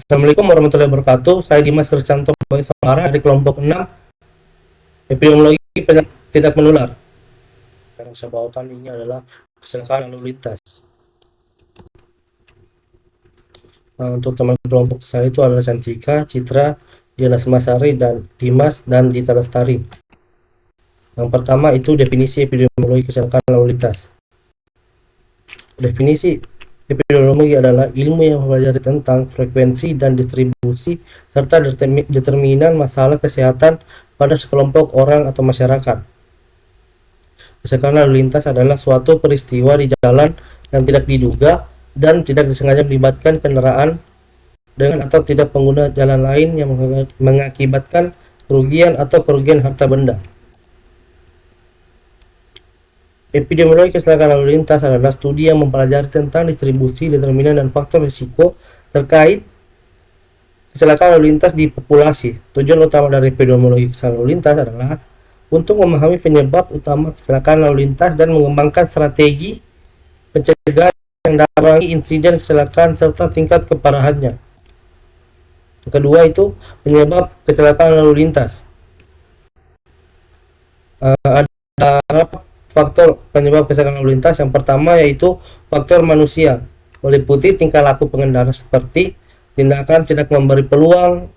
Assalamualaikum warahmatullahi wabarakatuh. Saya Dimas Kristanto Samara dari kelompok 6 Epidemiologi Penyakit Tidak Menular. Yang saya bawakan ini adalah kecelakaan lalu lintas. Untuk teman kelompok saya itu adalah Santika, Citra, Diana Semasari, dan Dimas dan Dita Lestari. Yang pertama itu definisi epidemiologi kecelakaan lalu lintas. Definisi epidemiologi adalah ilmu yang mempelajari tentang frekuensi dan distribusi serta determinan masalah kesehatan pada sekelompok orang atau masyarakat. Kecelakaan lalu lintas adalah suatu peristiwa di jalan yang tidak diduga dan tidak disengaja melibatkan kendaraan dengan atau tidak pengguna jalan lain yang mengakibatkan kerugian atau kerugian harta benda. Epidemiologi kecelakaan lalu lintas adalah studi yang mempelajari tentang distribusi, determinan, dan faktor risiko terkait kecelakaan lalu lintas di populasi. Tujuan utama dari epidemiologi kecelakaan lalu lintas adalah untuk memahami penyebab utama kecelakaan lalu lintas dan mengembangkan strategi pencegahan yang dapat mengurangi insiden kecelakaan serta tingkat keparahannya. Yang kedua itu penyebab kecelakaan lalu lintas. Ada faktor penyebab kecelakaan lalu lintas. Yang pertama yaitu faktor manusia, meliputi tingkah laku pengendara seperti tindakan tidak memberi peluang,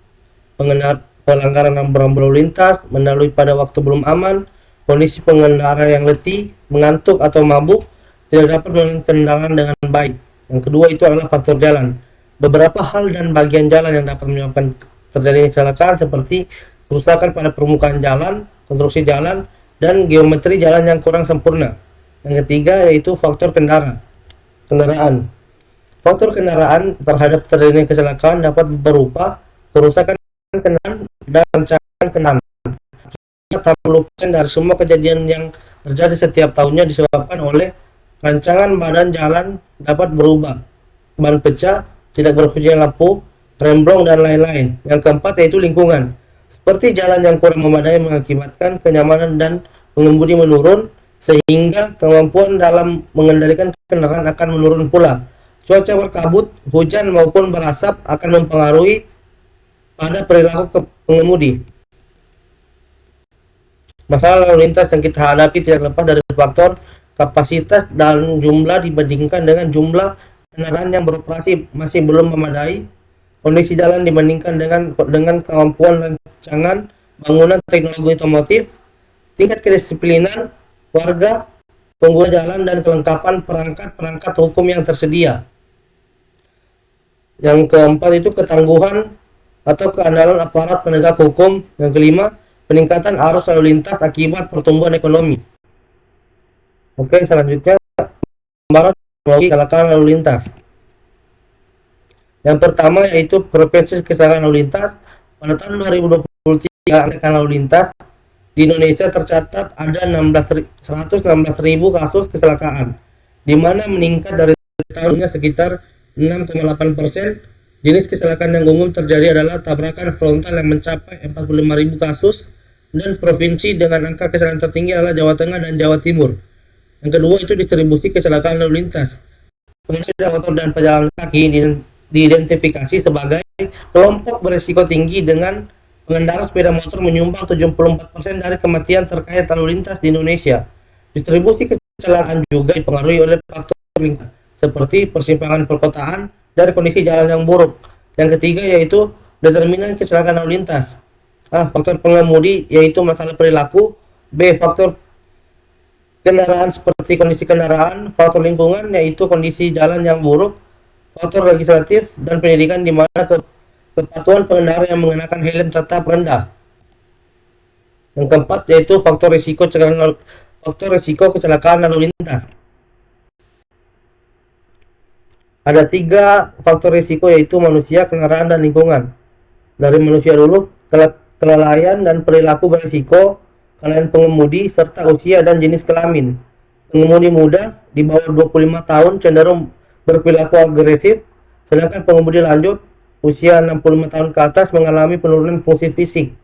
pelanggaran rambu-rambu lalu lintas, mendahului pada waktu belum aman, kondisi pengendara yang letih, mengantuk atau mabuk, tidak dapat mengendalikan dengan baik. Yang kedua itu adalah faktor jalan. Beberapa hal dan bagian jalan yang dapat menyebabkan terjadinya kecelakaan seperti kerusakan pada permukaan jalan, konstruksi jalan, dan geometri jalan yang kurang sempurna. Yang ketiga yaitu faktor kendaraan. Faktor kendaraan terhadap terjadinya kecelakaan dapat berupa kerusakan kendaraan dan rancangan kendaraan. Tak melupakan dari semua kejadian yang terjadi setiap tahunnya disebabkan oleh rancangan badan jalan dapat berubah, ban pecah, tidak berfungsinya lampu, remblong, dan lain-lain. Yang keempat yaitu lingkungan. Seperti jalan yang kurang memadai mengakibatkan kenyamanan dan pengemudi menurun, sehingga kemampuan dalam mengendalikan kendaraan akan menurun pula. Cuaca berkabut, hujan maupun berasap akan mempengaruhi pada perilaku pengemudi. Masalah lalu lintas yang kita hadapi tidak lepas dari faktor kapasitas dan jumlah dibandingkan dengan jumlah kendaraan yang beroperasi masih belum memadai, kondisi jalan dibandingkan dengan kemampuan rancangan bangunan teknologi otomotif, tingkat kedisiplinan warga, pengguna jalan, dan kelengkapan perangkat hukum yang tersedia. Yang keempat itu ketangguhan atau keandalan aparat penegak hukum. Yang kelima, peningkatan arus lalu lintas akibat pertumbuhan ekonomi. Oke, selanjutnya gambaran teknologi kecelakaan lalu lintas. Yang pertama yaitu frekuensi kecelakaan lalu lintas. Pada tahun 2023 kecelakaan lalu lintas di Indonesia tercatat ada 116.000 kasus kecelakaan, di mana meningkat dari tahunnya sekitar 6,8%. Jenis kecelakaan yang umum terjadi adalah tabrakan frontal yang mencapai 45.000 kasus, dan provinsi dengan angka kecelakaan tertinggi adalah Jawa Tengah dan Jawa Timur. Yang kedua itu distribusi kecelakaan lalu lintas. Pengendara motor dan pejalan kaki diidentifikasi sebagai kelompok berisiko tinggi, dengan pengendara sepeda motor menyumbang 74% dari kematian terkait lalu lintas di Indonesia. Distribusi kecelakaan juga dipengaruhi oleh faktor lingkungan seperti persimpangan perkotaan dan kondisi jalan yang buruk. Yang ketiga yaitu determinan kecelakaan lalu lintas. Faktor pengemudi yaitu masalah perilaku. B. Faktor kendaraan seperti kondisi kendaraan. Faktor lingkungan yaitu kondisi jalan yang buruk. Faktor legislatif dan pendidikan, di mana kepatuhan pengendara yang mengenakan helm tetap rendah. Yang keempat yaitu faktor risiko kecelakaan lalu lintas. Ada 3 faktor risiko yaitu manusia, kendaraan, dan lingkungan. Dari manusia dulu, kelalaian dan perilaku berisiko, kelalaian pengemudi, serta usia dan jenis kelamin. Pengemudi muda di bawah 25 tahun cenderung berperilaku agresif, sedangkan pengemudi lanjut usia 65 tahun ke atas mengalami penurunan fungsi fisik.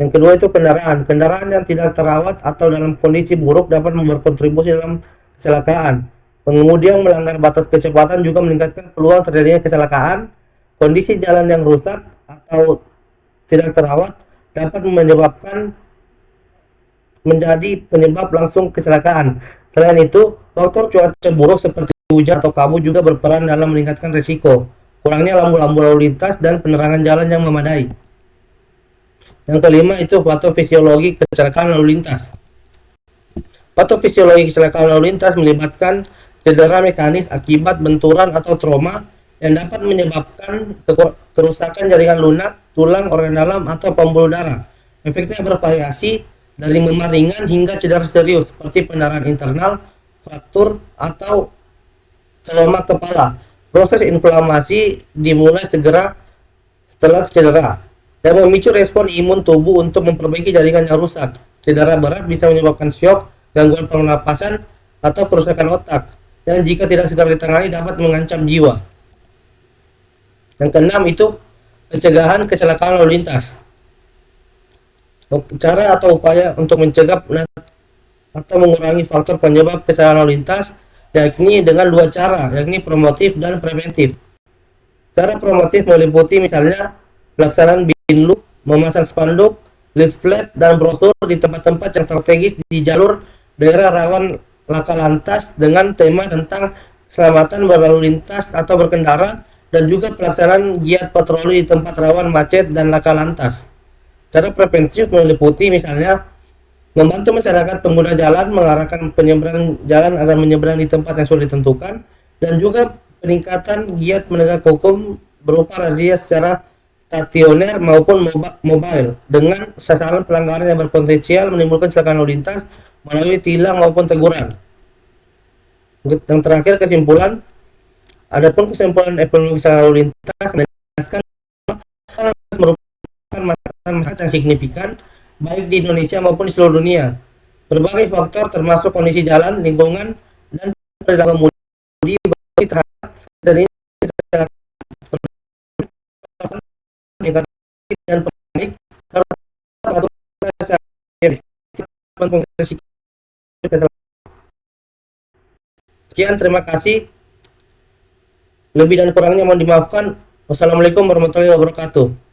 Yang kedua itu kendaraan yang tidak terawat atau dalam kondisi buruk dapat berkontribusi dalam kecelakaan. Pengemudi yang melanggar batas kecepatan juga meningkatkan peluang terjadinya kecelakaan. Kondisi jalan yang rusak atau tidak terawat dapat menyebabkan menjadi penyebab langsung kecelakaan. Selain itu, faktor cuaca buruk seperti hujan atau kabut juga berperan dalam meningkatkan risiko. Kurangnya lampu-lampu lalu lintas dan penerangan jalan yang memadai. Yang kelima itu faktor fisiologi kecelakaan lalu lintas. Faktor fisiologi kecelakaan lalu lintas melibatkan cedera mekanis akibat benturan atau trauma yang dapat menyebabkan kerusakan jaringan lunak, tulang, organ dalam, atau pembuluh darah. Efeknya bervariasi dari memar ringan hingga cedera serius seperti pendarahan internal, fraktur, atau trauma kepala. Proses inflamasi dimulai segera setelah cedera dan memicu respon imun tubuh untuk memperbaiki jaringan yang rusak. Cedera berat bisa menyebabkan syok, gangguan pernapasan, atau kerusakan otak, dan jika tidak segera ditangani dapat mengancam jiwa. Yang keenam itu pencegahan kecelakaan lalu lintas. Cara atau upaya untuk mencegah atau mengurangi faktor penyebab kecelakaan lalu lintas yakni dengan dua cara, yakni promotif dan preventif. Cara promotif meliputi misalnya pelaksanaan binlu, memasang spanduk, leaflet, dan brosur di tempat-tempat yang strategis di jalur daerah rawan laka lantas dengan tema tentang keselamatan berlalu lintas atau berkendara, dan juga pelaksanaan giat patroli di tempat rawan macet dan laka lantas. Cara preventif meliputi misalnya membantu masyarakat pengguna jalan mengarahkan penyeberang jalan agar menyeberang di tempat yang sudah ditentukan, dan juga peningkatan giat penegak hukum berupa razia secara stasioner maupun mobile dengan sasaran pelanggaran yang berpotensial menimbulkan kecelakaan lalu lintas melalui tilang maupun teguran. Yang terakhir, kesimpulan. Adapun kesimpulan epidemiologi kecelakaan lalu lintas menjelaskan merupakan masalah yang signifikan baik di Indonesia maupun di seluruh dunia. Berbagai faktor termasuk kondisi jalan, lingkungan, dan perilaku pengemudi terhadap dan ini dan pemilik sekian, terima kasih. Lebih dan kurangnya mohon dimaafkan. Wassalamualaikum warahmatullahi wabarakatuh.